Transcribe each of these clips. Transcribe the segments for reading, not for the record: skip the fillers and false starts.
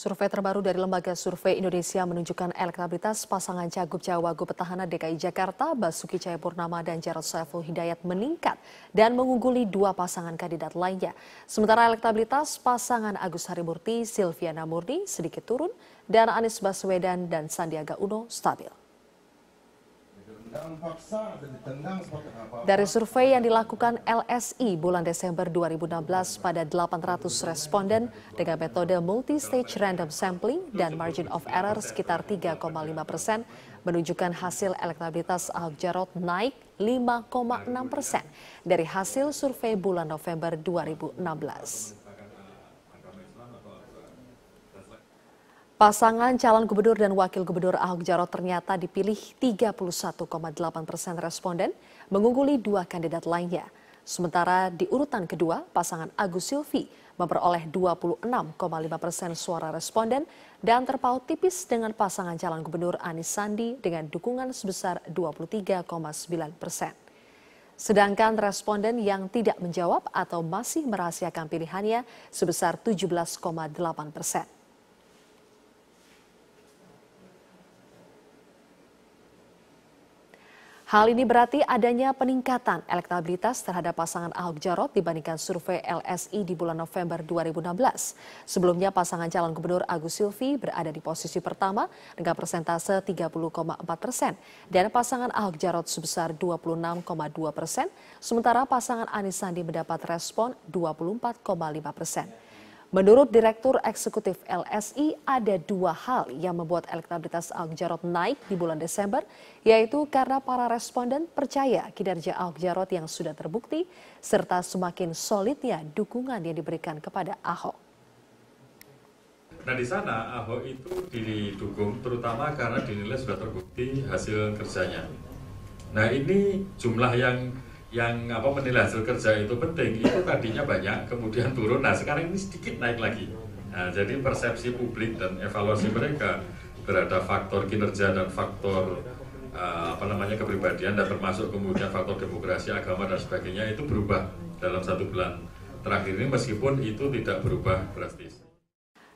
Survei terbaru dari Lembaga Survei Indonesia menunjukkan elektabilitas pasangan Cagup-Cawagup petahana DKI Jakarta Basuki Cahayapurnama dan Jarod Saiful Hidayat meningkat dan mengungguli dua pasangan kandidat lainnya. Sementara elektabilitas pasangan Agus Harimurti, Silviana Murni sedikit turun dan Anies Baswedan dan Sandiaga Uno stabil. Dari survei yang dilakukan LSI bulan Desember 2016 pada 800 responden dengan metode multi-stage random sampling dan margin of error sekitar 3,5%, menunjukkan hasil elektabilitas Ahok Jarot naik 5,6% dari hasil survei bulan November 2016. Pasangan calon gubernur dan wakil gubernur Ahok Jarot ternyata dipilih 31,8% responden, mengungguli dua kandidat lainnya. Sementara di urutan kedua, pasangan Agus Silvi memperoleh 26,5% suara responden dan terpaut tipis dengan pasangan calon gubernur Anies Sandi dengan dukungan sebesar 23,9%. Sedangkan responden yang tidak menjawab atau masih merahasiakan pilihannya sebesar 17,8%. Hal ini berarti adanya peningkatan elektabilitas terhadap pasangan Ahok Jarot dibandingkan survei LSI di bulan November 2016. Sebelumnya pasangan calon gubernur Agus Silvi berada di posisi pertama dengan persentase 30,4% dan pasangan Ahok Jarot sebesar 26,2%, sementara pasangan Anies Sandi mendapat respon 24,5%. Menurut Direktur Eksekutif LSI, ada dua hal yang membuat elektabilitas Ahok Jarot naik di bulan Desember, yaitu karena para responden percaya kinerja Ahok Jarot yang sudah terbukti, serta semakin solidnya dukungan yang diberikan kepada Ahok. Nah di sana Ahok itu didukung terutama karena dinilai sudah terbukti hasil kerjanya. Nah ini jumlah yang menilai hasil kerja itu penting, itu tadinya banyak, kemudian turun, nah sekarang ini sedikit naik lagi. Nah, jadi persepsi publik dan evaluasi mereka terhadap faktor kinerja dan faktor kepribadian dan termasuk kemudian faktor demokrasi, agama dan sebagainya itu berubah dalam 1 bulan terakhir ini meskipun itu tidak berubah drastis.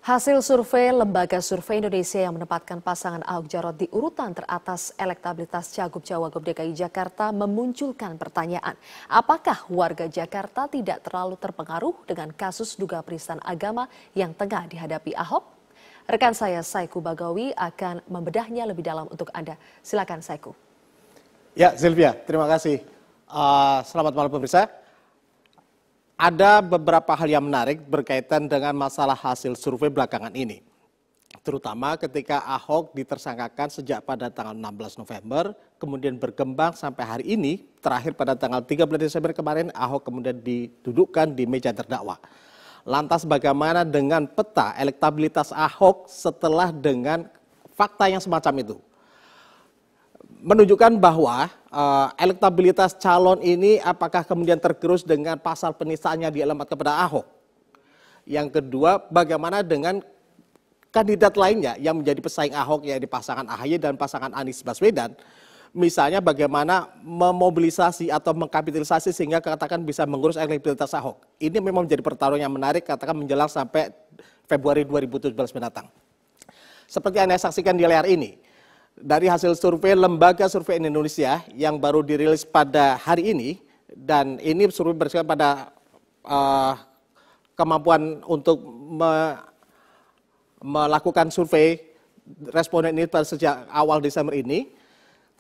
Hasil survei Lembaga Survei Indonesia yang menempatkan pasangan Ahok Jarot di urutan teratas elektabilitas Cagup-Cawagup DKI Jakarta memunculkan pertanyaan, apakah warga Jakarta tidak terlalu terpengaruh dengan kasus dugaan penistaan agama yang tengah dihadapi Ahok? Rekan saya Saiku Bagawi akan membedahnya lebih dalam untuk Anda. Silakan Saiku. Ya Silvia, terima kasih. Selamat malam pemirsa. Ada beberapa hal yang menarik berkaitan dengan masalah hasil survei belakangan ini. Terutama ketika Ahok ditersangkakan sejak pada tanggal 16 November, kemudian berkembang sampai hari ini, terakhir pada tanggal 13 Desember kemarin, Ahok kemudian didudukkan di meja terdakwa. Lantas bagaimana dengan peta elektabilitas Ahok setelah dengan fakta yang semacam itu? Menunjukkan bahwa elektabilitas calon ini apakah kemudian tergerus dengan pasal penistaannya dialamat kepada Ahok. Yang kedua, bagaimana dengan kandidat lainnya yang menjadi pesaing Ahok, yaitu pasangan AHY dan pasangan Anies Baswedan. Misalnya bagaimana memobilisasi atau mengkapitalisasi sehingga katakan bisa mengurus elektabilitas Ahok. Ini memang menjadi pertarungan yang menarik katakan menjelang sampai Februari 2017 mendatang. Seperti Anda saksikan di layar ini. Dari hasil survei Lembaga Survei Indonesia yang baru dirilis pada hari ini, dan ini survei berdasarkan pada kemampuan untuk melakukan survei responden ini pada sejak awal Desember ini,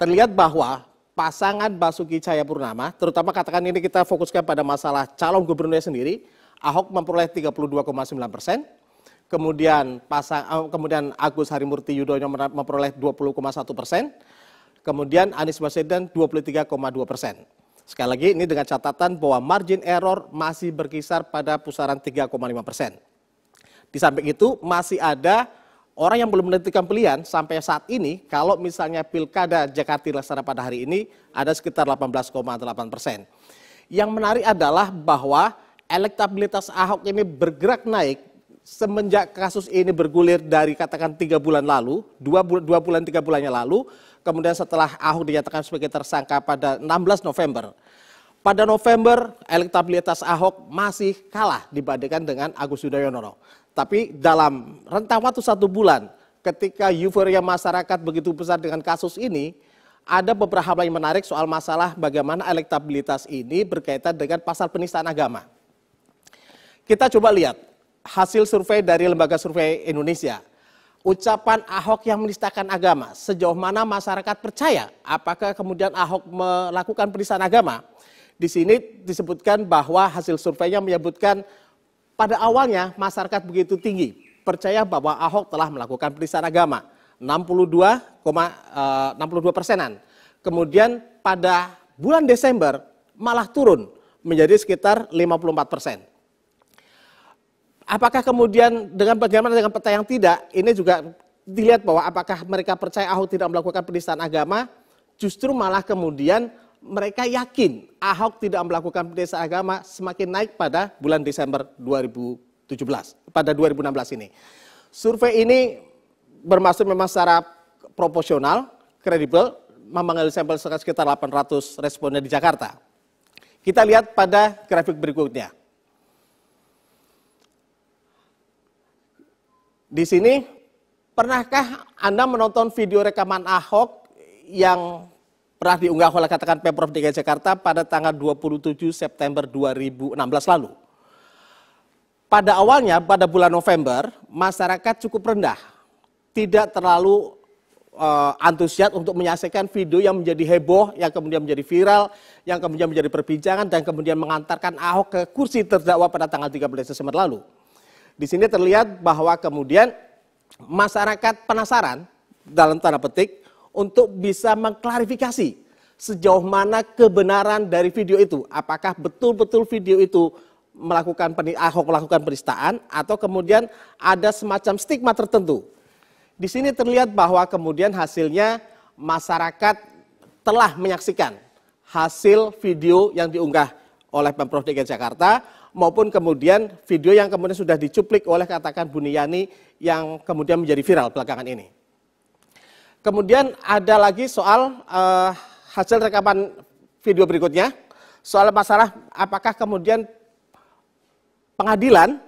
terlihat bahwa pasangan Basuki Cahayapurnama, terutama katakan ini kita fokuskan pada masalah calon gubernurnya sendiri, Ahok memperoleh 32,9%. Kemudian Agus Harimurti Yudhoyono memperoleh 20,1%, kemudian Anies Baswedan 23,2%. Sekali lagi ini dengan catatan bahwa margin error masih berkisar pada pusaran 3,5%. Di samping itu masih ada orang yang belum menentukan pilihan sampai saat ini. Kalau misalnya Pilkada Jakarta dilaksanakan pada hari ini ada sekitar 18,8%. Yang menarik adalah bahwa elektabilitas Ahok ini bergerak naik semenjak kasus ini bergulir dari katakan 3 bulan lalu, 2 bulan 3 bulannya lalu, kemudian setelah Ahok dinyatakan sebagai tersangka pada 16 November. Pada November elektabilitas Ahok masih kalah dibandingkan dengan Agus Yudhoyono. Tapi dalam rentang waktu 1 bulan, ketika euforia masyarakat begitu besar dengan kasus ini, ada beberapa hal yang menarik soal masalah bagaimana elektabilitas ini berkaitan dengan pasal penistaan agama. Kita coba lihat hasil survei dari Lembaga Survei Indonesia. Ucapan Ahok yang menistakan agama, sejauh mana masyarakat percaya? Apakah kemudian Ahok melakukan penistaan agama? Di sini disebutkan bahwa hasil surveinya menyebutkan pada awalnya masyarakat begitu tinggi percaya bahwa Ahok telah melakukan penistaan agama, 62,62%. Kemudian pada bulan Desember malah turun menjadi sekitar 54%. Apakah kemudian bagaimana dengan peta yang tidak? Ini juga dilihat bahwa apakah mereka percaya Ahok tidak melakukan penistaan agama, justru malah kemudian mereka yakin Ahok tidak melakukan penistaan agama semakin naik pada bulan Desember 2017, pada 2016 ini. Survei ini bermaksud memang secara proporsional, kredibel, mengambil sampel sekitar 800 responden di Jakarta. Kita lihat pada grafik berikutnya. Di sini, pernahkah Anda menonton video rekaman Ahok yang pernah diunggah oleh katakan Pemprov DKI Jakarta pada tanggal 27 September 2016 lalu? Pada awalnya, pada bulan November, masyarakat cukup rendah. Tidak terlalu antusias untuk menyaksikan video yang menjadi heboh, yang kemudian menjadi viral, yang kemudian menjadi perbincangan, dan kemudian mengantarkan Ahok ke kursi terdakwa pada tanggal 13 Desember lalu. Di sini terlihat bahwa kemudian masyarakat penasaran, dalam tanda petik, untuk bisa mengklarifikasi sejauh mana kebenaran dari video itu. Apakah betul-betul video itu Ahok melakukan penistaan atau kemudian ada semacam stigma tertentu. Di sini terlihat bahwa kemudian hasilnya masyarakat telah menyaksikan hasil video yang diunggah oleh Pemprov DKI Jakarta maupun kemudian video yang kemudian sudah dicuplik oleh katakan Buniyani yang kemudian menjadi viral belakangan ini. Kemudian ada lagi soal hasil rekaman video berikutnya, soal masalah apakah kemudian pengadilan,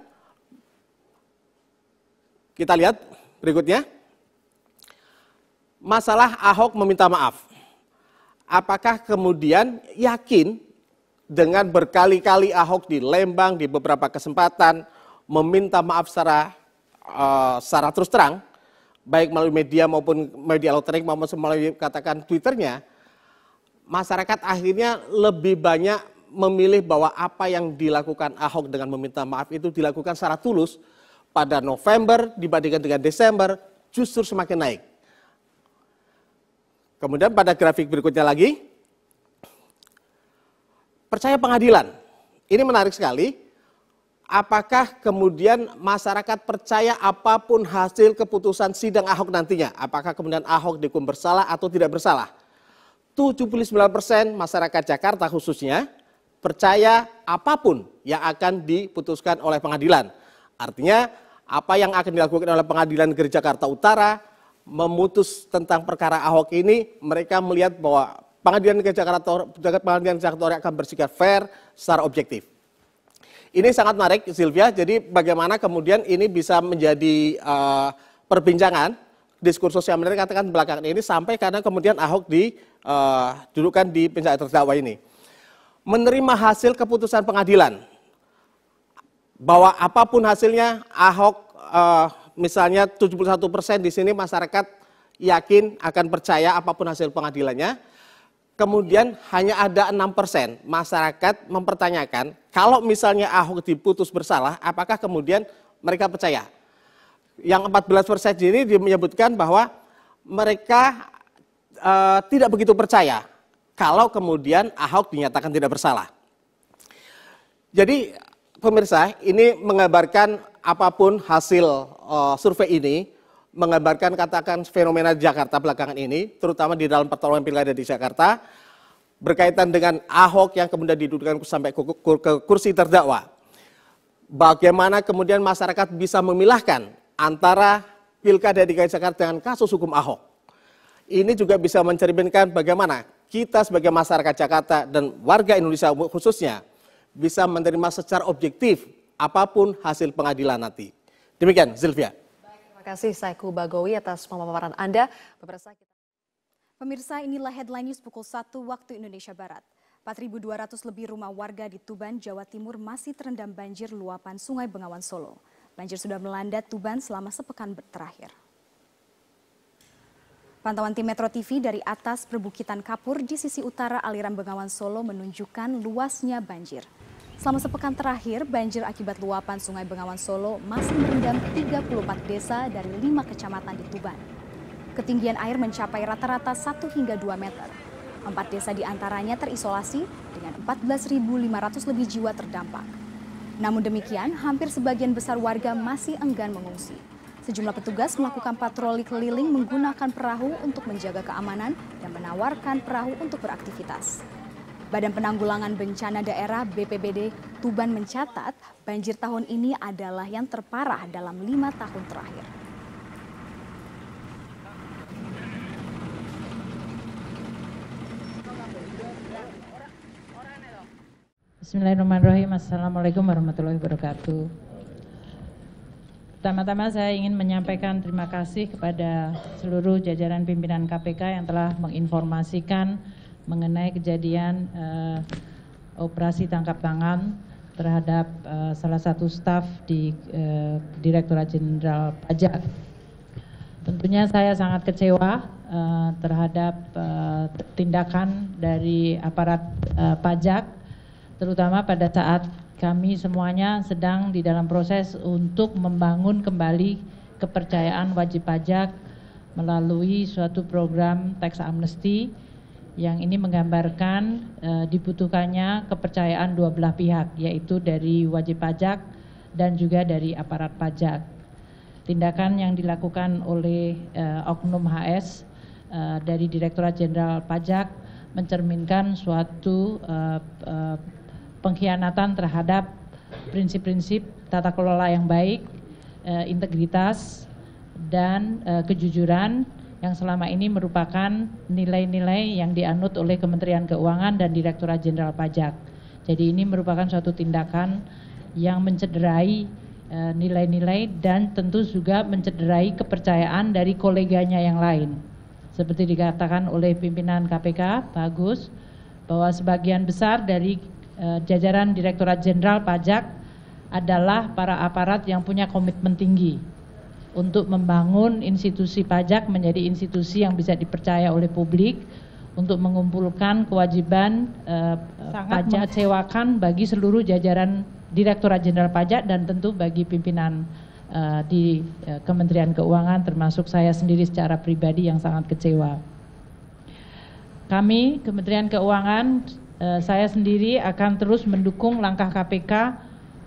kita lihat berikutnya, masalah Ahok meminta maaf. Apakah kemudian yakin dengan berkali-kali Ahok di Lembang di beberapa kesempatan meminta maaf secara terus terang, baik melalui media maupun media elektronik maupun melalui katakan Twitternya, masyarakat akhirnya lebih banyak memilih bahwa apa yang dilakukan Ahok dengan meminta maaf itu dilakukan secara tulus pada November dibandingkan dengan Desember justru semakin naik. Kemudian pada grafik berikutnya lagi, percaya pengadilan. Ini menarik sekali. Apakah kemudian masyarakat percaya apapun hasil keputusan sidang Ahok nantinya? Apakah kemudian Ahok dihukum bersalah atau tidak bersalah? 79% masyarakat Jakarta khususnya percaya apapun yang akan diputuskan oleh pengadilan. Artinya apa yang akan dilakukan oleh Pengadilan Negeri Jakarta Utara memutus tentang perkara Ahok ini, mereka melihat bahwa Pengadilan Negeri Jakarta Utara akan bersikap fair secara objektif. Ini sangat menarik, Sylvia. Jadi bagaimana kemudian ini bisa menjadi perbincangan, diskursus yang menarik katakan belakangan ini sampai karena kemudian Ahok didudukan di penjara terdakwa ini. Menerima hasil keputusan pengadilan, bahwa apapun hasilnya Ahok misalnya 71% di sini masyarakat yakin akan percaya apapun hasil pengadilannya. Kemudian hanya ada 6% masyarakat mempertanyakan kalau misalnya Ahok diputus bersalah, apakah kemudian mereka percaya? Yang 14% ini menyebutkan bahwa mereka tidak begitu percaya kalau kemudian Ahok dinyatakan tidak bersalah. Jadi pemirsa, ini menggambarkan apapun hasil survei ini, menggambarkan katakan fenomena di Jakarta belakangan ini, terutama di dalam pertarungan pilkada di Jakarta, berkaitan dengan Ahok yang kemudian didudukan sampai ke kursi terdakwa. Bagaimana kemudian masyarakat bisa memilahkan antara pilkada DKI Jakarta dengan kasus hukum Ahok. Ini juga bisa mencerminkan bagaimana kita sebagai masyarakat Jakarta dan warga Indonesia khususnya bisa menerima secara objektif apapun hasil pengadilan nanti. Demikian, Zilvia. Terima kasih Saiku Bagowi atas pemaparan Anda. Pemirsa, inilah headline news pukul 1 waktu Indonesia Barat. 4.200 lebih rumah warga di Tuban, Jawa Timur masih terendam banjir luapan Sungai Bengawan Solo. Banjir sudah melanda Tuban selama sepekan terakhir. Pantauan tim Metro TV dari atas perbukitan Kapur di sisi utara aliran Bengawan Solo menunjukkan luasnya banjir. Selama sepekan terakhir, banjir akibat luapan Sungai Bengawan Solo masih merendam 34 desa dari 5 kecamatan di Tuban. Ketinggian air mencapai rata-rata 1 hingga 2 meter. 4 desa diantaranya terisolasi dengan 14.500 lebih jiwa terdampak. Namun demikian, hampir sebagian besar warga masih enggan mengungsi. Sejumlah petugas melakukan patroli keliling menggunakan perahu untuk menjaga keamanan dan menawarkan perahu untuk beraktivitas. Badan Penanggulangan Bencana Daerah BPBD Tuban mencatat banjir tahun ini adalah yang terparah dalam 5 tahun terakhir. Bismillahirrahmanirrahim. Assalamualaikum warahmatullahi wabarakatuh. Pertama-tama saya ingin menyampaikan terima kasih kepada seluruh jajaran pimpinan KPK yang telah menginformasikan mengenai kejadian operasi tangkap tangan terhadap salah satu staf di Direktorat Jenderal Pajak. Tentunya saya sangat kecewa terhadap tindakan dari aparat pajak, terutama pada saat kami semuanya sedang di dalam proses untuk membangun kembali kepercayaan wajib pajak melalui suatu program tax amnesty yang ini menggambarkan dibutuhkannya kepercayaan dua belah pihak, yaitu dari wajib pajak dan juga dari aparat pajak. Tindakan yang dilakukan oleh Oknum HS dari Direktorat Jenderal Pajak mencerminkan suatu pengkhianatan terhadap prinsip-prinsip tata kelola yang baik, integritas, dan kejujuran yang selama ini merupakan nilai-nilai yang dianut oleh Kementerian Keuangan dan Direktorat Jenderal Pajak. Jadi ini merupakan suatu tindakan yang mencederai nilai-nilai dan tentu juga mencederai kepercayaan dari koleganya yang lain. Seperti dikatakan oleh pimpinan KPK, Pak Agus, bahwa sebagian besar dari jajaran Direktorat Jenderal Pajak adalah para aparat yang punya komitmen tinggi untuk membangun institusi pajak menjadi institusi yang bisa dipercaya oleh publik untuk mengumpulkan kewajiban sangat mengecewakan bagi seluruh jajaran Direktorat Jenderal Pajak dan tentu bagi pimpinan di Kementerian Keuangan, termasuk saya sendiri secara pribadi yang sangat kecewa. Kami Kementerian Keuangan, saya sendiri akan terus mendukung langkah KPK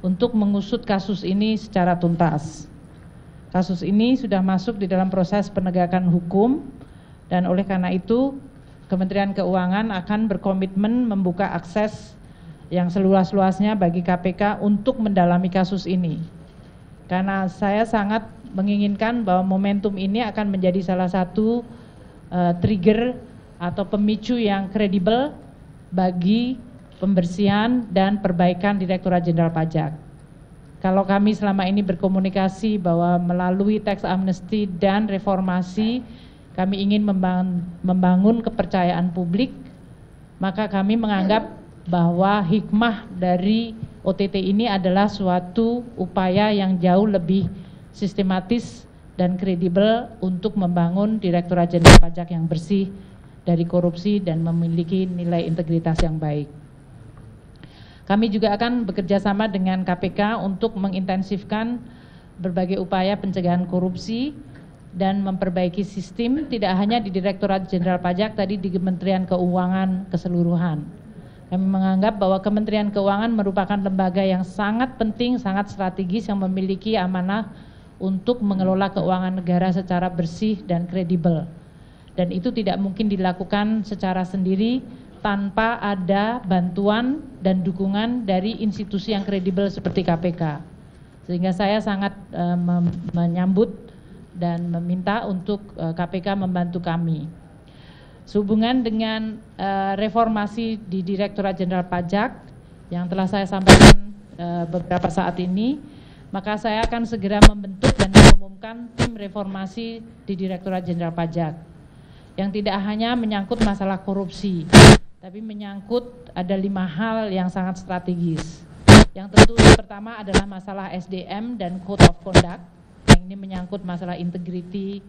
untuk mengusut kasus ini secara tuntas. Kasus ini sudah masuk di dalam proses penegakan hukum dan oleh karena itu Kementerian Keuangan akan berkomitmen membuka akses yang seluas-luasnya bagi KPK untuk mendalami kasus ini. Karena saya sangat menginginkan bahwa momentum ini akan menjadi salah satu trigger atau pemicu yang kredibel bagi pembersihan dan perbaikan Direktorat Jenderal Pajak. Kalau kami selama ini berkomunikasi bahwa melalui tax amnesty dan reformasi kami ingin membangun kepercayaan publik, maka kami menganggap bahwa hikmah dari OTT ini adalah suatu upaya yang jauh lebih sistematis dan kredibel untuk membangun Direktorat Jenderal Pajak yang bersih dari korupsi dan memiliki nilai integritas yang baik. Kami juga akan bekerja sama dengan KPK untuk mengintensifkan berbagai upaya pencegahan korupsi dan memperbaiki sistem tidak hanya di Direktorat Jenderal Pajak, tadi di Kementerian Keuangan keseluruhan. Kami menganggap bahwa Kementerian Keuangan merupakan lembaga yang sangat penting, sangat strategis yang memiliki amanah untuk mengelola keuangan negara secara bersih dan kredibel. Dan itu tidak mungkin dilakukan secara sendiri tanpa ada bantuan dan dukungan dari institusi yang kredibel seperti KPK. Sehingga saya sangat menyambut dan meminta untuk KPK membantu kami. Sehubungan dengan reformasi di Direktorat Jenderal Pajak yang telah saya sampaikan beberapa saat ini, maka saya akan segera membentuk dan mengumumkan tim reformasi di Direktorat Jenderal Pajak yang tidak hanya menyangkut masalah korupsi, tapi menyangkut ada 5 hal yang sangat strategis. Yang tentu pertama adalah masalah SDM dan Code of Conduct, yang ini menyangkut masalah integriti,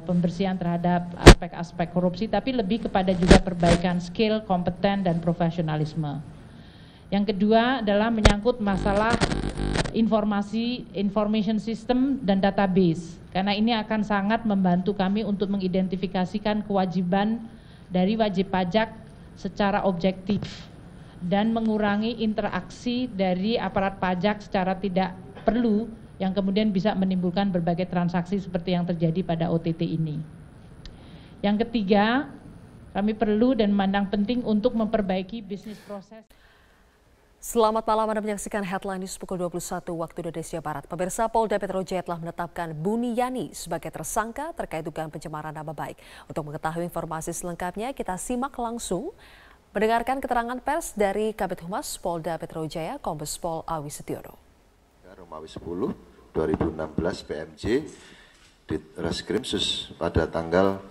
pembersihan terhadap aspek-aspek korupsi, tapi lebih kepada juga perbaikan skill, kompeten, dan profesionalisme. Yang kedua adalah menyangkut masalah information system dan database, karena ini akan sangat membantu kami untuk mengidentifikasikan kewajiban dari wajib pajak secara objektif dan mengurangi interaksi dari aparat pajak secara tidak perlu yang kemudian bisa menimbulkan berbagai transaksi seperti yang terjadi pada OTT ini. Yang ketiga, kami perlu dan memandang penting untuk memperbaiki bisnis proses. Selamat malam, Anda menyaksikan Headline News pukul 21 waktu Indonesia Barat. Pemirsa, Polda Metro Jaya telah menetapkan Buniyani sebagai tersangka terkait dugaan pencemaran nama baik. Untuk mengetahui informasi selengkapnya, kita simak langsung mendengarkan keterangan pers dari Kabid Humas Polda Metro Jaya, Kombes Pol Awi Setiono. Romawi 10 2016 PMJ di Reskrimsus pada tanggal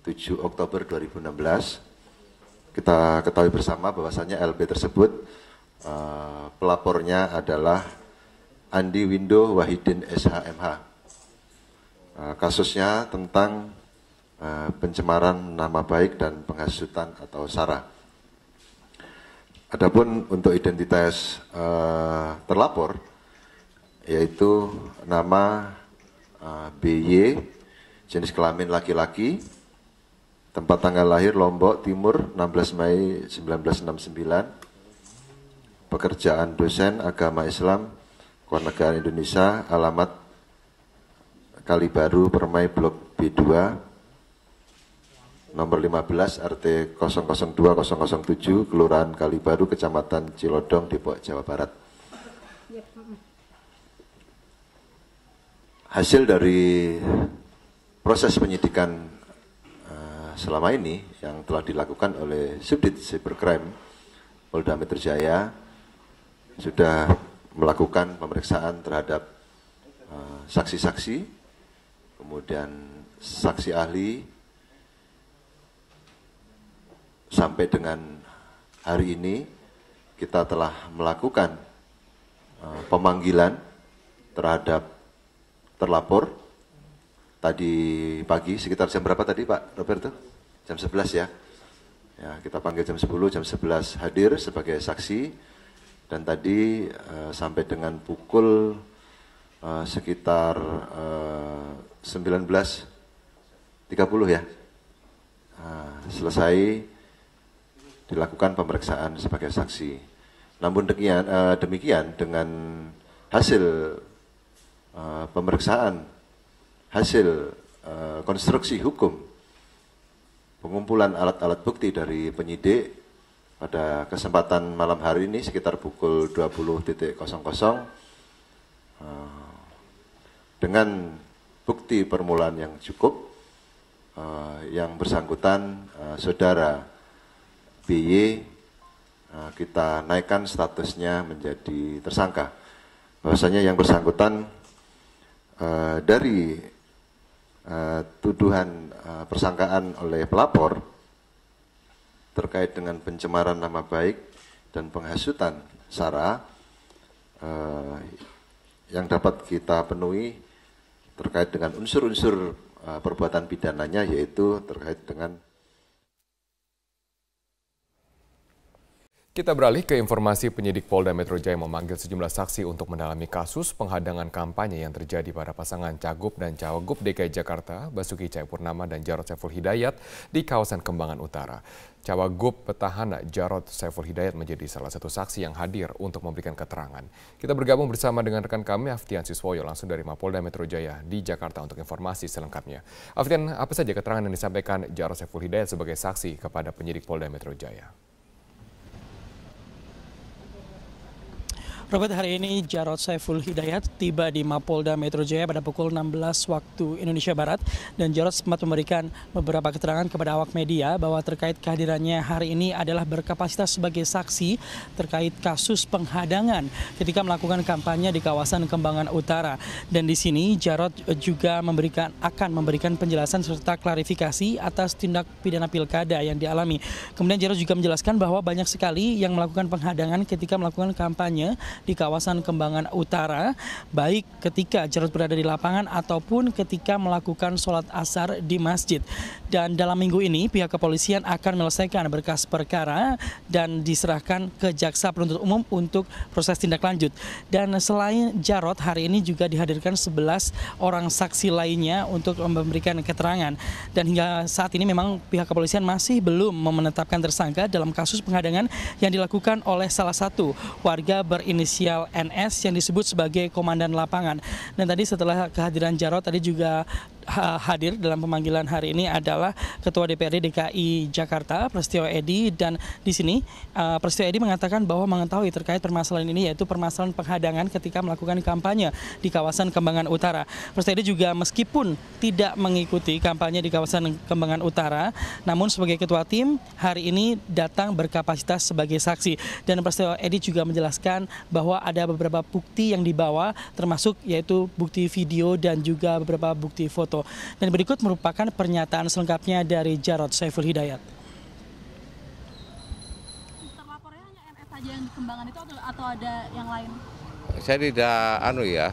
7 Oktober 2016. Kita ketahui bersama bahwasannya LB tersebut pelapornya adalah Andi Windo Wahidin SHMH. Kasusnya tentang pencemaran nama baik dan penghasutan atau SARA. Adapun untuk identitas terlapor, yaitu nama BY, jenis kelamin laki-laki, tempat tanggal lahir Lombok Timur 16 Mei 1969, pekerjaan dosen agama Islam, Kewarganegaraan Indonesia, alamat Kalibaru, Permai, Blok B2, nomor 15, RT 002007, Kelurahan Kalibaru, Kecamatan Cilodong, Depok, Jawa Barat. Hasil dari proses penyidikan selama ini yang telah dilakukan oleh Subdit Cybercrime Polda Metro Jaya sudah melakukan pemeriksaan terhadap saksi-saksi, kemudian saksi ahli, sampai dengan hari ini kita telah melakukan pemanggilan terhadap terlapor. Tadi pagi sekitar jam berapa tadi Pak Roberto? Jam 11 ya. Ya, kita panggil jam 10, jam 11 hadir sebagai saksi. Dan tadi sampai dengan pukul sekitar 19.30 ya, selesai dilakukan pemeriksaan sebagai saksi. Namun demikian dengan hasil pemeriksaan, hasil konstruksi hukum, pengumpulan alat-alat bukti dari penyidik, pada kesempatan malam hari ini sekitar pukul 20.00 dengan bukti permulaan yang cukup, yang bersangkutan saudara BY kita naikkan statusnya menjadi tersangka. Bahwasanya yang bersangkutan dari tuduhan persangkaan oleh pelapor terkait dengan pencemaran nama baik dan penghasutan SARA yang dapat kita penuhi terkait dengan unsur-unsur perbuatan pidananya, yaitu terkait dengan. Kita beralih ke informasi. Penyidik Polda Metro Jaya memanggil sejumlah saksi untuk mendalami kasus penghadangan kampanye yang terjadi pada pasangan Cagup dan Cawagup DKI Jakarta, Basuki Cahayapurnama dan Jarod Saiful Hidayat di kawasan Kembangan Utara. Cawagup petahana Jarod Saiful Hidayat menjadi salah satu saksi yang hadir untuk memberikan keterangan. Kita bergabung bersama dengan rekan kami Aftian Siswoyo langsung dari Mapolda Metro Jaya di Jakarta untuk informasi selengkapnya. Aftian, apa saja keterangan yang disampaikan Jarod Saiful Hidayat sebagai saksi kepada penyidik Polda Metro Jaya? Robert, hari ini Jarod Saiful Hidayat tiba di Mapolda Metro Jaya pada pukul 16 waktu Indonesia Barat, dan Jarod sempat memberikan beberapa keterangan kepada awak media bahwa terkait kehadirannya hari ini adalah berkapasitas sebagai saksi terkait kasus penghadangan ketika melakukan kampanye di kawasan Kembangan Utara. Dan di sini Jarod juga akan memberikan penjelasan serta klarifikasi atas tindak pidana pilkada yang dialami. Kemudian Jarod juga menjelaskan bahwa banyak sekali yang melakukan penghadangan ketika melakukan kampanye di kawasan Kembangan Utara, baik ketika Jarod berada di lapangan ataupun ketika melakukan sholat asar di masjid. Dan dalam minggu ini pihak kepolisian akan menyelesaikan berkas perkara dan diserahkan ke jaksa penuntut umum untuk proses tindak lanjut. Dan selain Jarod, hari ini juga dihadirkan 11 orang saksi lainnya untuk memberikan keterangan. Dan hingga saat ini memang pihak kepolisian masih belum menetapkan tersangka dalam kasus penghadangan yang dilakukan oleh salah satu warga berinisial NS yang disebut sebagai komandan lapangan. Dan tadi setelah kehadiran Jarod, tadi juga hadir dalam pemanggilan hari ini adalah Ketua DPRD DKI Jakarta, Prasetyo Edy, dan di sini Prasetyo Edy mengatakan bahwa mengetahui terkait permasalahan ini, yaitu permasalahan penghadangan ketika melakukan kampanye di kawasan Kembangan Utara. Prasetyo Edy juga meskipun tidak mengikuti kampanye di kawasan Kembangan Utara, namun sebagai ketua tim hari ini datang berkapasitas sebagai saksi. Dan Prasetyo Edy juga menjelaskan bahwa ada beberapa bukti yang dibawa, termasuk yaitu bukti video dan juga beberapa bukti foto. Dan berikut merupakan pernyataan selengkapnya dari Jarod Saiful Hidayat. Terlapornya hanya NS saja yang di Kembangan itu atau ada yang lain? Saya tidak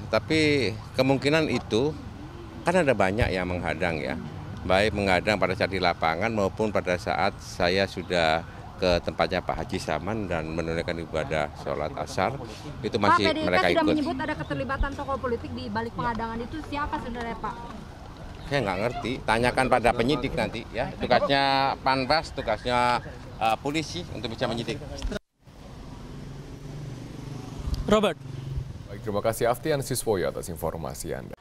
tapi kemungkinan itu kan ada banyak yang menghadang ya. Baik menghadang pada saat di lapangan maupun pada saat saya sudah ke tempatnya Pak Haji Saman dan menunaikan ibadah sholat asar, itu masih Pak, mereka ikut. Pak, sudah menyebut ada keterlibatan tokoh politik di balik penghadangan itu, siapa sebenarnya Pak? Saya nggak ngerti, tanyakan pada penyidik nanti ya. Tugasnya Panwas, tugasnya polisi untuk bisa menyidik. Robert. Baik, terima kasih Aftian Siswoyo atas informasi Anda.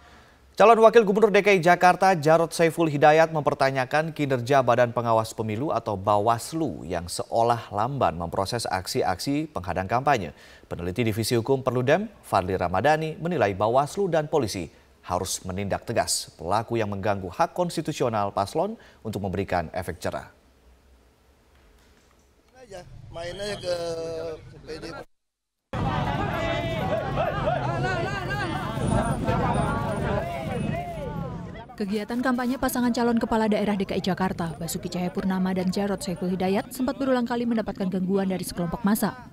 Calon Wakil Gubernur DKI Jakarta Jarod Saiful Hidayat mempertanyakan kinerja Badan Pengawas Pemilu atau Bawaslu yang seolah lamban memproses aksi-aksi penghadang kampanye. Peneliti Divisi Hukum Perludem, Fadli Ramadhani, menilai Bawaslu dan polisi harus menindak tegas pelaku yang mengganggu hak konstitusional paslon untuk memberikan efek jerah. Main aja ke PD. Kegiatan kampanye pasangan calon kepala daerah DKI Jakarta, Basuki Cahayapurnama dan Jarod Saiful Hidayat sempat berulang kali mendapatkan gangguan dari sekelompok massa.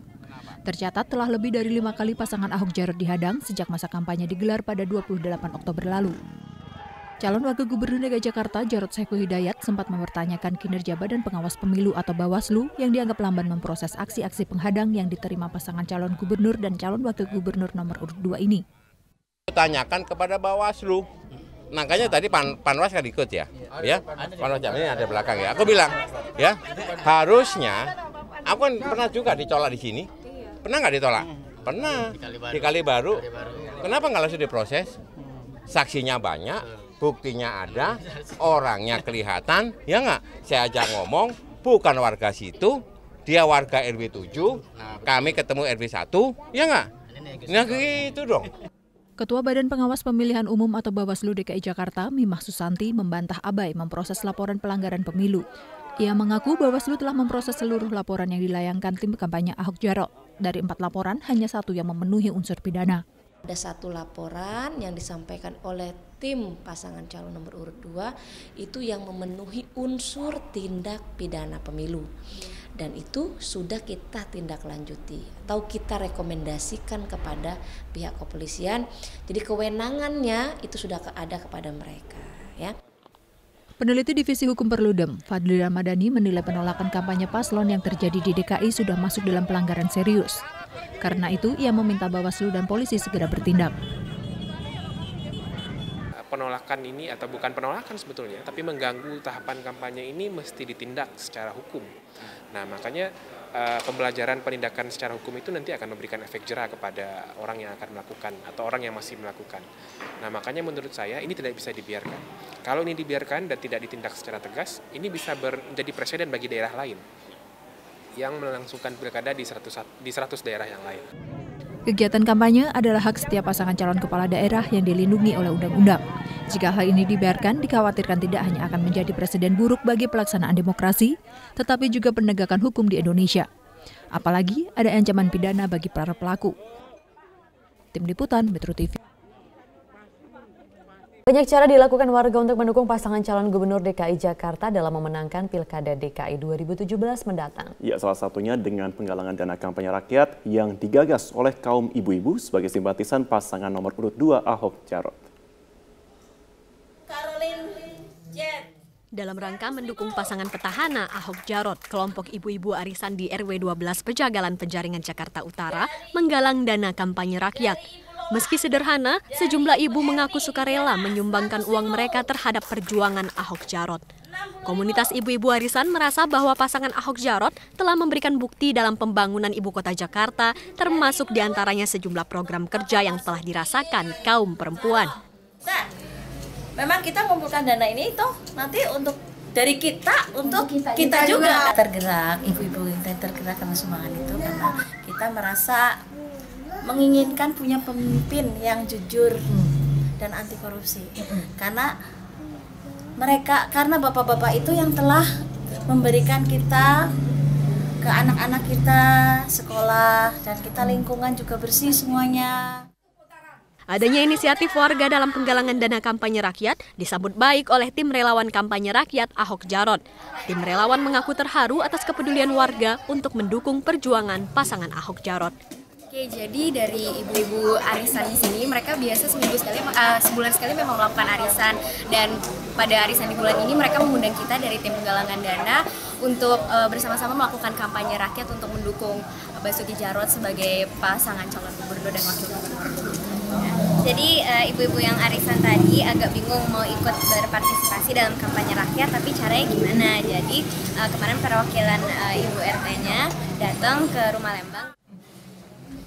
Tercatat telah lebih dari 5 kali pasangan Ahok Jarot dihadang sejak masa kampanye digelar pada 28 Oktober lalu. Calon Wakil Gubernur DKI Jakarta Jarod Saiful Hidayat sempat mempertanyakan kinerja Badan Pengawas Pemilu atau Bawaslu yang dianggap lamban memproses aksi-aksi penghadang yang diterima pasangan calon gubernur dan calon wakil gubernur nomor urut 2 ini. Tanyakan kepada Bawaslu. Makanya tadi Panwas kan ikut ya, Panwas ini ada belakang ya. Aku bilang, ya harusnya, aku kan pernah juga ditolak di sini. Pernah nggak ditolak? Pernah. Di Kalibaru. Kenapa nggak langsung diproses? Saksinya banyak, buktinya ada, orangnya kelihatan, ya nggak? Saya aja ngomong, bukan warga situ, dia warga RW 7, kami ketemu RW 1, ya nggak? Nah gitu dong. Ketua Badan Pengawas Pemilihan Umum atau Bawaslu DKI Jakarta, Mimah Susanti, membantah abai memproses laporan pelanggaran pemilu. Ia mengaku Bawaslu telah memproses seluruh laporan yang dilayangkan tim kampanye Ahok Jarot. Dari 4 laporan, hanya 1 yang memenuhi unsur pidana. Ada 1 laporan yang disampaikan oleh tim pasangan calon nomor urut 2 itu yang memenuhi unsur tindak pidana pemilu. Dan itu sudah kita tindak lanjuti atau kita rekomendasikan kepada pihak kepolisian. Jadi kewenangannya itu sudah ada kepada mereka, ya. Peneliti Divisi Hukum Perludem, Fadli Ramadhani, menilai penolakan kampanye paslon yang terjadi di DKI sudah masuk dalam pelanggaran serius. Karena itu, ia meminta Bawaslu dan polisi segera bertindak. Penolakan ini atau bukan penolakan sebetulnya, tapi mengganggu tahapan kampanye ini mesti ditindak secara hukum. Nah, makanya pembelajaran penindakan secara hukum itu nanti akan memberikan efek jerah kepada orang yang akan melakukan atau orang yang masih melakukan. Nah, makanya menurut saya ini tidak bisa dibiarkan. Kalau ini dibiarkan dan tidak ditindak secara tegas, ini bisa menjadi presiden bagi daerah lain yang melangsungkan pilkada di 100 daerah yang lain. Kegiatan kampanye adalah hak setiap pasangan calon kepala daerah yang dilindungi oleh undang-undang. Jika hal ini dibiarkan, dikhawatirkan tidak hanya akan menjadi presiden buruk bagi pelaksanaan demokrasi, tetapi juga penegakan hukum di Indonesia. Apalagi ada ancaman pidana bagi para pelaku. Tim Liputan Metro TV. Banyak cara dilakukan warga untuk mendukung pasangan calon gubernur DKI Jakarta dalam memenangkan Pilkada DKI 2017 mendatang. Ya, salah satunya dengan penggalangan dana kampanye rakyat yang digagas oleh kaum ibu-ibu sebagai simpatisan pasangan nomor urut 2 Ahok Jarot. Dalam rangka mendukung pasangan petahana Ahok Jarot, kelompok ibu-ibu arisan di RW 12 Pejagalan Penjaringan Jakarta Utara menggalang dana kampanye rakyat. Meski sederhana, sejumlah ibu mengaku sukarela menyumbangkan uang mereka terhadap perjuangan Ahok Jarot. Komunitas ibu-ibu arisan merasa bahwa pasangan Ahok Jarot telah memberikan bukti dalam pembangunan ibu kota Jakarta, termasuk diantaranya sejumlah program kerja yang telah dirasakan kaum perempuan. Memang kita mengumpulkan dana ini toh nanti untuk dari kita untuk kita juga tergerak, ibu-ibu kita tergerak karena sumbangan itu karena kita merasa menginginkan punya pemimpin yang jujur dan anti korupsi. Karena bapak-bapak itu yang telah memberikan kita ke anak-anak kita sekolah dan kita lingkungan juga bersih semuanya. Adanya inisiatif warga dalam penggalangan dana kampanye rakyat disambut baik oleh tim relawan kampanye rakyat Ahok Jarot. Tim relawan mengaku terharu atas kepedulian warga untuk mendukung perjuangan pasangan Ahok Jarot. Oke, jadi dari ibu-ibu arisan di sini mereka biasa sebulan sekali memang melakukan arisan, dan pada arisan di bulan ini mereka mengundang kita dari tim penggalangan dana untuk bersama-sama melakukan kampanye rakyat untuk mendukung Basuki Jarot sebagai pasangan calon gubernur dan wakil gubernur. Jadi ibu-ibu yang arisan tadi agak bingung mau ikut berpartisipasi dalam kampanye rakyat, tapi caranya gimana? Jadi kemarin perwakilan ibu RT-nya datang ke Rumah Lembang.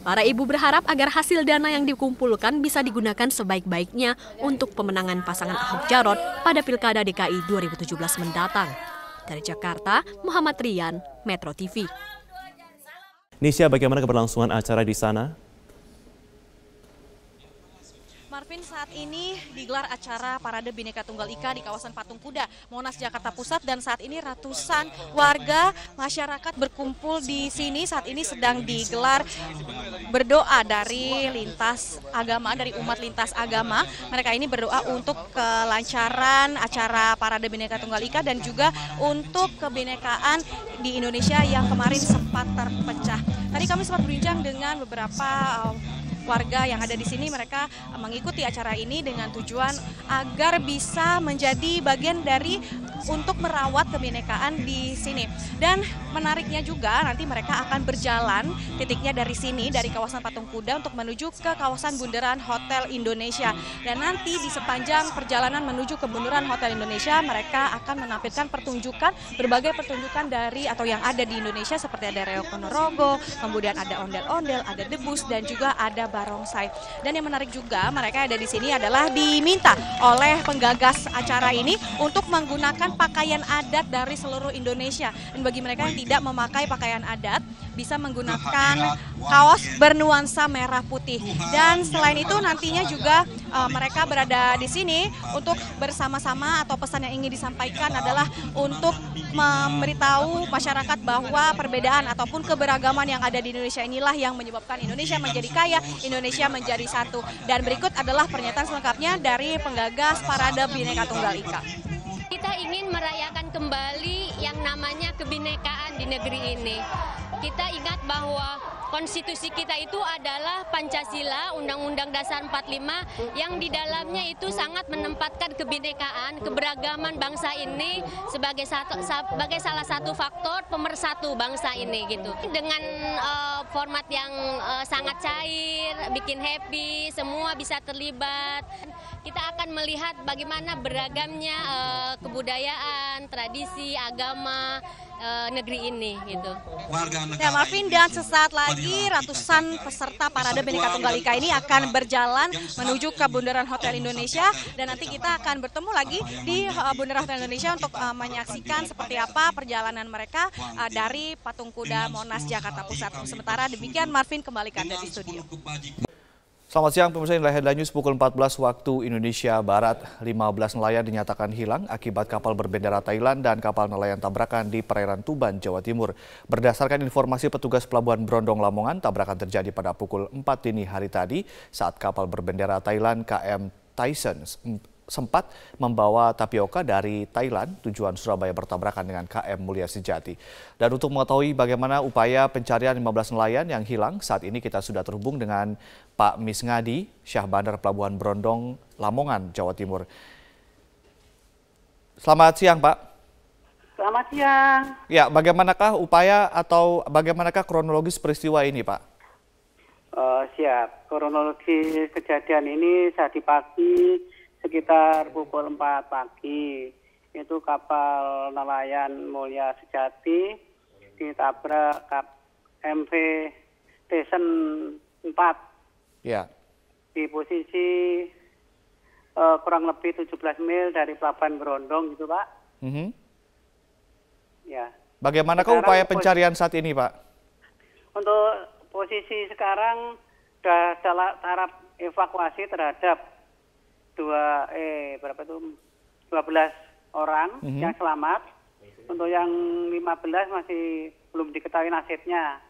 Para ibu berharap agar hasil dana yang dikumpulkan bisa digunakan sebaik-baiknya untuk pemenangan pasangan Ahok Jarot pada Pilkada DKI 2017 mendatang. Dari Jakarta, Muhammad Rian, Metro TV. Nisha, bagaimana keberlangsungan acara di sana? Marvin, saat ini digelar acara Parade Bhinneka Tunggal Ika di kawasan Patung Kuda, Monas, Jakarta Pusat, dan saat ini ratusan warga masyarakat berkumpul di sini. Saat ini sedang digelar berdoa dari lintas agama, dari umat lintas agama. Mereka ini berdoa untuk kelancaran acara Parade Bhinneka Tunggal Ika dan juga untuk kebinekaan di Indonesia yang kemarin sempat terpecah. Tadi kami sempat berbincang dengan beberapa warga yang ada di sini. Mereka mengikuti acara ini dengan tujuan agar bisa menjadi bagian dari untuk merawat kebinekaan di sini. Dan menariknya juga nanti mereka akan berjalan titiknya dari sini, dari kawasan Patung Kuda untuk menuju ke kawasan Bundaran Hotel Indonesia. Dan nanti di sepanjang perjalanan menuju ke Bundaran Hotel Indonesia, mereka akan menampilkan pertunjukan, berbagai pertunjukan dari atau yang ada di Indonesia seperti ada Reok Ponorogo, kemudian ada ondel-ondel, ada debus, dan juga ada barongsai. Dan yang menarik juga, mereka ada di sini adalah diminta oleh penggagas acara ini untuk menggunakan pakaian adat dari seluruh Indonesia. Dan bagi mereka yang tidak memakai pakaian adat, bisa menggunakan kaos bernuansa merah putih. Dan selain itu nantinya juga mereka berada di sini untuk bersama-sama, atau pesan yang ingin disampaikan adalah untuk memberitahu masyarakat bahwa perbedaan ataupun keberagaman yang ada di Indonesia inilah yang menyebabkan Indonesia menjadi kaya, Indonesia menjadi satu. Dan berikut adalah pernyataan selengkapnya dari penggagas Parade Bhinneka Tunggal Ika. Kita ingin merayakan kembali yang namanya kebinekaan di negeri ini. Kita ingat bahwa konstitusi kita itu adalah Pancasila, Undang-Undang Dasar 45, yang di dalamnya itu sangat menempatkan kebinekaan, keberagaman bangsa ini sebagai salah satu faktor pemersatu bangsa ini gitu. Dengan format yang sangat cair, bikin happy, semua bisa terlibat. Kita akan melihat bagaimana beragamnya kebudayaan, tradisi, agama negeri ini gitu. Ya Marvin, dan sesaat lagi ratusan peserta Parade Bhinneka Tunggal Ika ini akan berjalan menuju ke Bundaran Hotel Indonesia, dan nanti kita akan bertemu lagi di Bundaran Hotel Indonesia untuk menyaksikan seperti apa perjalanan mereka dari Patung Kuda Monas Jakarta Pusat. Sementara demikian, Marvin, kembali ke Anda di studio. Selamat siang pemirsa, inilah headline news pukul 14 waktu Indonesia Barat. 15 nelayan dinyatakan hilang akibat kapal berbendera Thailand dan kapal nelayan tabrakan di perairan Tuban, Jawa Timur. Berdasarkan informasi petugas Pelabuhan Brondong Lamongan, tabrakan terjadi pada pukul 4 dini hari tadi saat kapal berbendera Thailand KM Tyson sempat membawa tapioka dari Thailand tujuan Surabaya bertabrakan dengan KM Mulia Sejati. Dan untuk mengetahui bagaimana upaya pencarian 15 nelayan yang hilang, saat ini kita sudah terhubung dengan Pak Misngadi, Syah Bandar Pelabuhan Brondong, Lamongan, Jawa Timur. Selamat siang, Pak. Selamat siang. Ya, bagaimanakah upaya atau bagaimanakah kronologis peristiwa ini, Pak? Siap. Kronologi kejadian ini saat pagi sekitar pukul 4 pagi, itu kapal nelayan Mulia Sejati ditabrak MV Tyson 4 ya. Di posisi kurang lebih 17 mil dari Pelabuhan Brondong gitu, Pak. Ya. Bagaimanakah upaya pencarian saat ini, Pak? Untuk posisi sekarang sudah dalam tahap evakuasi terhadap 12 orang yang selamat. Untuk yang 15 masih belum diketahui nasibnya.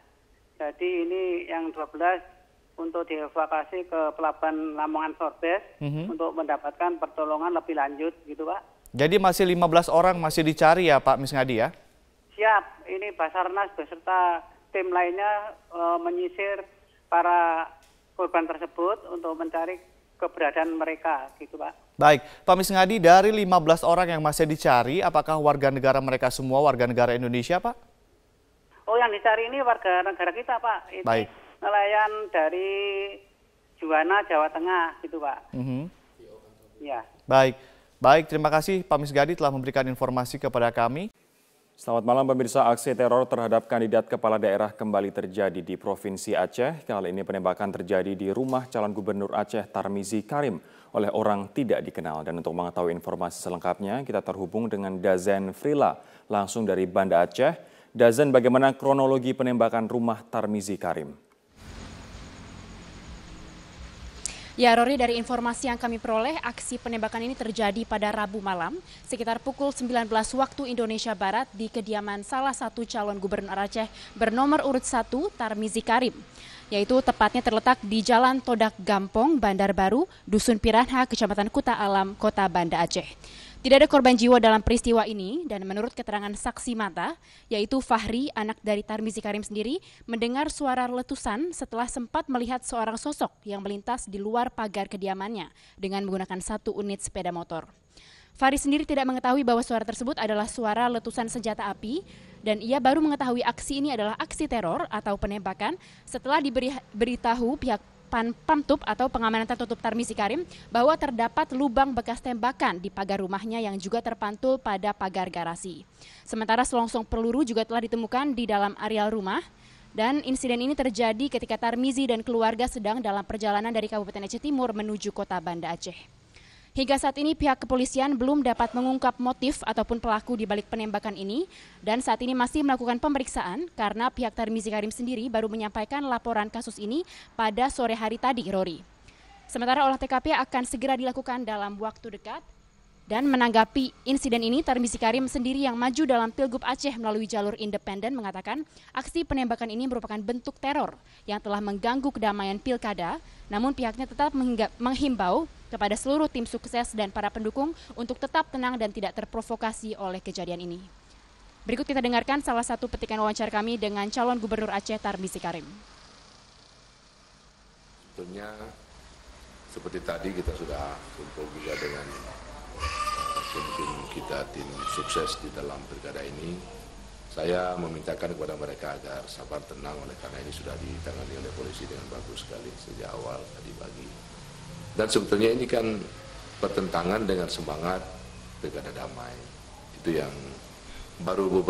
Jadi ini yang 12 untuk dievakuasi ke Pelabuhan Lamongan Sorbes untuk mendapatkan pertolongan lebih lanjut gitu, Pak. Jadi masih 15 orang masih dicari ya, Pak Misngadi ya? Siap. Ini Basarnas beserta tim lainnya menyisir para korban tersebut untuk mencari keberadaan mereka gitu, Pak. Baik, Pak Misngadi, dari 15 orang yang masih dicari, apakah warga negara mereka semua warga negara Indonesia, Pak? Oh, yang dicari ini warga negara kita, Pak. Ini baik. Nelayan dari Juwana, Jawa Tengah gitu, Pak. Ya. Baik, terima kasih Pak Misngadi telah memberikan informasi kepada kami. Selamat malam pemirsa, aksi teror terhadap kandidat kepala daerah kembali terjadi di Provinsi Aceh. Kali ini penembakan terjadi di rumah calon gubernur Aceh Tarmizi Karim oleh orang tidak dikenal. Dan untuk mengetahui informasi selengkapnya, kita terhubung dengan Dazen Frila langsung dari Banda Aceh. Dazen, bagaimana kronologi penembakan rumah Tarmizi Karim? Ya, Rory, dari informasi yang kami peroleh, aksi penembakan ini terjadi pada Rabu malam sekitar pukul 19 waktu Indonesia Barat di kediaman salah satu calon gubernur Aceh bernomor urut 1 Tarmizi Karim, yaitu tepatnya terletak di Jalan Todak Gampong, Bandar Baru, Dusun Piranha, Kecamatan Kuta Alam, Kota Banda Aceh. Tidak ada korban jiwa dalam peristiwa ini, dan menurut keterangan saksi mata, yaitu Fahri, anak dari Tarmizi Karim sendiri, mendengar suara letusan setelah sempat melihat seorang sosok yang melintas di luar pagar kediamannya dengan menggunakan 1 unit sepeda motor. Fahri sendiri tidak mengetahui bahwa suara tersebut adalah suara letusan senjata api, dan ia baru mengetahui aksi ini adalah aksi teror atau penembakan setelah diberitahu pihak Pamtup atau pengamanan tertutup Tarmizi Karim bahwa terdapat lubang bekas tembakan di pagar rumahnya yang juga terpantul pada pagar garasi. Sementara selongsong peluru juga telah ditemukan di dalam areal rumah, dan insiden ini terjadi ketika Tarmizi dan keluarga sedang dalam perjalanan dari Kabupaten Aceh Timur menuju Kota Banda Aceh. Hingga saat ini pihak kepolisian belum dapat mengungkap motif ataupun pelaku di balik penembakan ini, dan saat ini masih melakukan pemeriksaan karena pihak Tarmizi Karim sendiri baru menyampaikan laporan kasus ini pada sore hari tadi, Rory. Sementara olah TKP akan segera dilakukan dalam waktu dekat. Dan menanggapi insiden ini, Tarmizi Karim sendiri yang maju dalam Pilgub Aceh melalui jalur independen mengatakan aksi penembakan ini merupakan bentuk teror yang telah mengganggu kedamaian pilkada, namun pihaknya tetap menghimbau kepada seluruh tim sukses dan para pendukung untuk tetap tenang dan tidak terprovokasi oleh kejadian ini. Berikut kita dengarkan salah satu petikan wawancara kami dengan calon gubernur Aceh Tarmizi Karim. Sebetulnya seperti tadi kita sudah kumpul juga dengan tim kita, tim sukses di dalam pilkada ini. Saya memintakan kepada mereka agar sabar tenang, oleh karena ini sudah ditangani oleh polisi dengan bagus sekali sejak awal tadi pagi. Dan sebetulnya ini kan bertentangan dengan semangat pilkada damai. Itu yang baru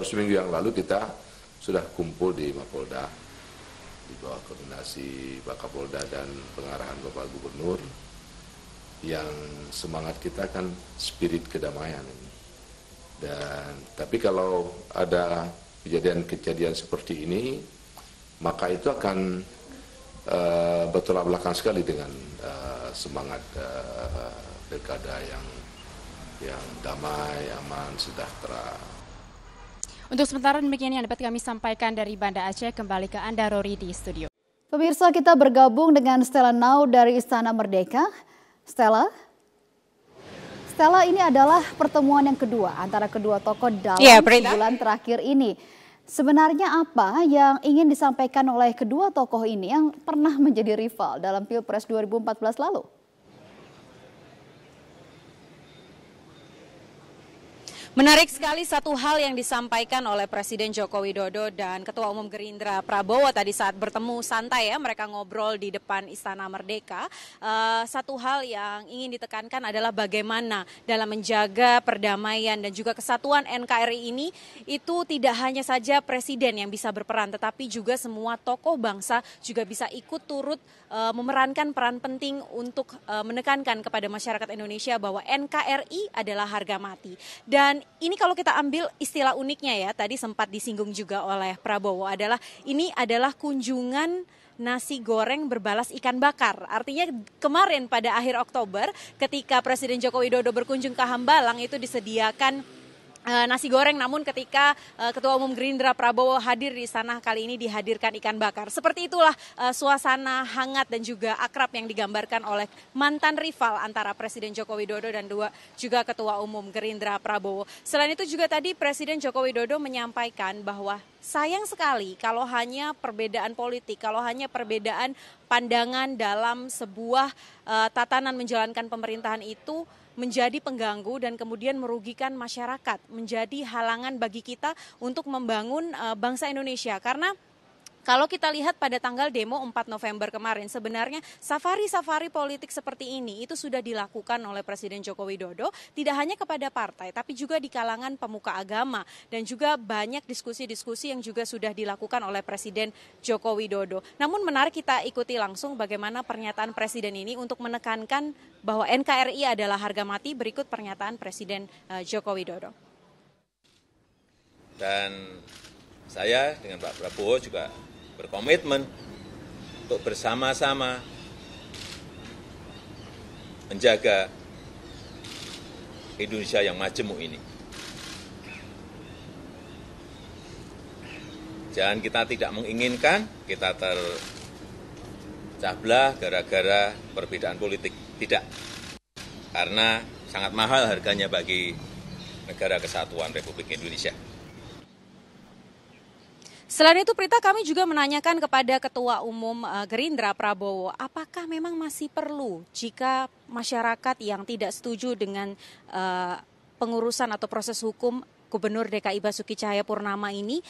seminggu yang lalu kita sudah kumpul di Mapolda di bawah koordinasi Pak Kapolda dan pengarahan Bapak Gubernur, yang semangat kita kan spirit kedamaian ini. Tapi kalau ada kejadian-kejadian seperti ini, maka itu akan bertolak belakang sekali dengan semangat pilkada yang damai, aman, sejahtera. Untuk sementara demikian yang dapat kami sampaikan dari Banda Aceh. Kembali ke Anda, Rory, di studio. Pemirsa, kita bergabung dengan Stella Nau dari Istana Merdeka. Stella, ini adalah pertemuan yang kedua antara kedua tokoh dalam sebulan terakhir ini. Sebenarnya apa yang ingin disampaikan oleh kedua tokoh ini yang pernah menjadi rival dalam Pilpres 2014 lalu? Menarik sekali satu hal yang disampaikan oleh Presiden Joko Widodo dan Ketua Umum Gerindra Prabowo tadi saat bertemu santai ya, mereka ngobrol di depan Istana Merdeka. Satu hal yang ingin ditekankan adalah bagaimana dalam menjaga perdamaian dan juga kesatuan NKRI ini, itu tidak hanya saja Presiden yang bisa berperan, tetapi juga semua tokoh bangsa juga bisa ikut turut memerankan peran penting untuk menekankan kepada masyarakat Indonesia bahwa NKRI adalah harga mati. Dan ini kalau kita ambil istilah uniknya ya, tadi sempat disinggung juga oleh Prabowo, ini adalah kunjungan nasi goreng berbalas ikan bakar. Artinya kemarin pada akhir Oktober ketika Presiden Joko Widodo berkunjung ke Hambalang itu disediakan nasi goreng, namun ketika Ketua Umum Gerindra Prabowo hadir di sana, kali ini dihadirkan ikan bakar. Seperti itulah suasana hangat dan juga akrab yang digambarkan oleh mantan rival antara Presiden Joko Widodo dan juga Ketua Umum Gerindra Prabowo. Selain itu juga tadi Presiden Joko Widodo menyampaikan bahwa sayang sekali kalau hanya perbedaan politik, kalau hanya perbedaan pandangan dalam sebuah tatanan menjalankan pemerintahan itu menjadi pengganggu dan kemudian merugikan masyarakat, menjadi halangan bagi kita untuk membangun bangsa Indonesia. Karena kalau kita lihat pada tanggal demo 4 November kemarin, sebenarnya safari-safari politik seperti ini itu sudah dilakukan oleh Presiden Joko Widodo, tidak hanya kepada partai, tapi juga di kalangan pemuka agama, dan juga banyak diskusi-diskusi yang juga sudah dilakukan oleh Presiden Joko Widodo. Namun menarik kita ikuti langsung bagaimana pernyataan Presiden ini untuk menekankan bahwa NKRI adalah harga mati. Berikut pernyataan Presiden Joko Widodo. Dan saya dengan Pak Prabowo juga berkomitmen untuk bersama-sama menjaga Indonesia yang majemuk ini. Jangan kita tidak menginginkan kita tercah belah gara-gara perbedaan politik. Tidak. Karena sangat mahal harganya bagi negara kesatuan Republik Indonesia. Selain itu, Prita, kami juga menanyakan kepada Ketua Umum Gerindra Prabowo, apakah memang masih perlu jika masyarakat yang tidak setuju dengan pengurusan atau proses hukum Gubernur DKI Basuki Cahayapurnama ini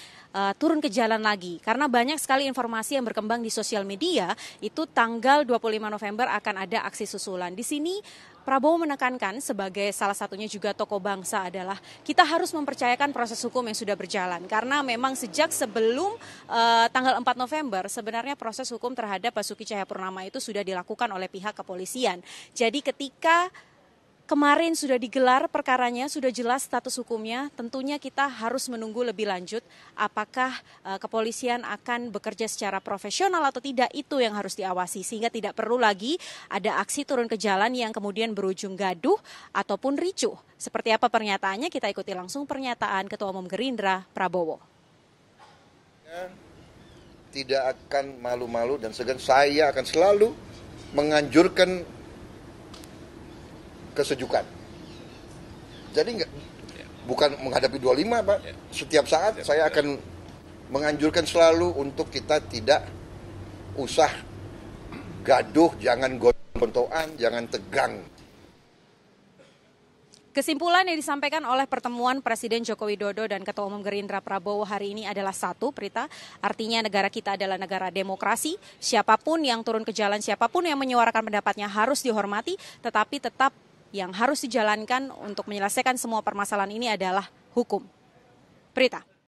turun ke jalan lagi. Karena banyak sekali informasi yang berkembang di sosial media, itu tanggal 25 November akan ada aksi susulan. Di sini Prabowo menekankan sebagai salah satunya juga tokoh bangsa adalah kita harus mempercayakan proses hukum yang sudah berjalan. Karena memang sejak sebelum tanggal 4 November sebenarnya proses hukum terhadap Basuki Cahayapurnama itu sudah dilakukan oleh pihak kepolisian. Jadi ketika kemarin sudah digelar perkaranya, sudah jelas status hukumnya, tentunya kita harus menunggu lebih lanjut apakah kepolisian akan bekerja secara profesional atau tidak, itu yang harus diawasi. Sehingga tidak perlu lagi ada aksi turun ke jalan yang kemudian berujung gaduh ataupun ricuh. Seperti apa pernyataannya, kita ikuti langsung pernyataan Ketua Umum Gerindra Prabowo. Tidak akan malu-malu dan segan, saya akan selalu menganjurkan kesejukan. Jadi bukan menghadapi 25, Pak. Setiap saat saya akan menganjurkan selalu untuk kita tidak usah gaduh, jangan gontoan, jangan tegang. Kesimpulan yang disampaikan oleh pertemuan Presiden Joko Widodo dan Ketua Umum Gerindra Prabowo hari ini adalah satu, Prita. Artinya negara kita adalah negara demokrasi. Siapapun yang turun ke jalan, siapapun yang menyuarakan pendapatnya harus dihormati, tetapi tetap yang harus dijalankan untuk menyelesaikan semua permasalahan ini adalah hukum. Prita.